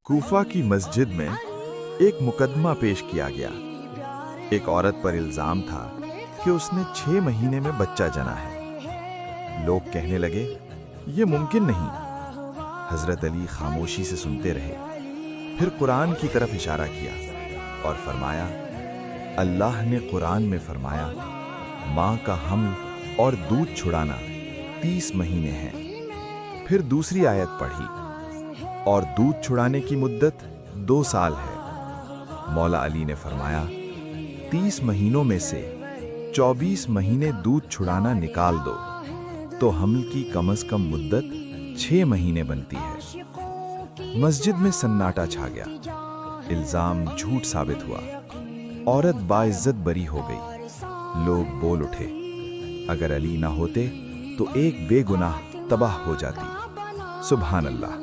کوفہ کی مسجد میں ایک مقدمہ پیش کیا گیا۔ ایک عورت پر الزام تھا کہ اس نے 6 مہینے میں بچہ جنا ہے۔ لوگ کہنے لگے یہ ممکن نہیں۔ حضرت علی خاموشی سے سنتے رہے، پھر قرآن کی طرف اشارہ کیا اور فرمایا، اللہ نے قرآن میں فرمایا ماں کا حمل اور دودھ چھڑانا 30 مہینے ہیں۔ پھر دوسری آیت پڑھی اور دودھ چھڑانے کی مدت 2 سال ہے۔ مولا علی نے فرمایا 30 مہینوں میں سے 24 مہینے دودھ چھڑانا نکال دو تو حمل کی کم از کم مدت 6 مہینے بنتی ہے۔ مسجد میں سناٹا چھا گیا۔ الزام جھوٹ ثابت ہوا۔ عورت باعزت بری ہو گئی۔ لوگ بول اٹھے، اگر علی نہ ہوتے تو ایک بے گناہ تباہ ہو جاتی۔ سبحان اللہ۔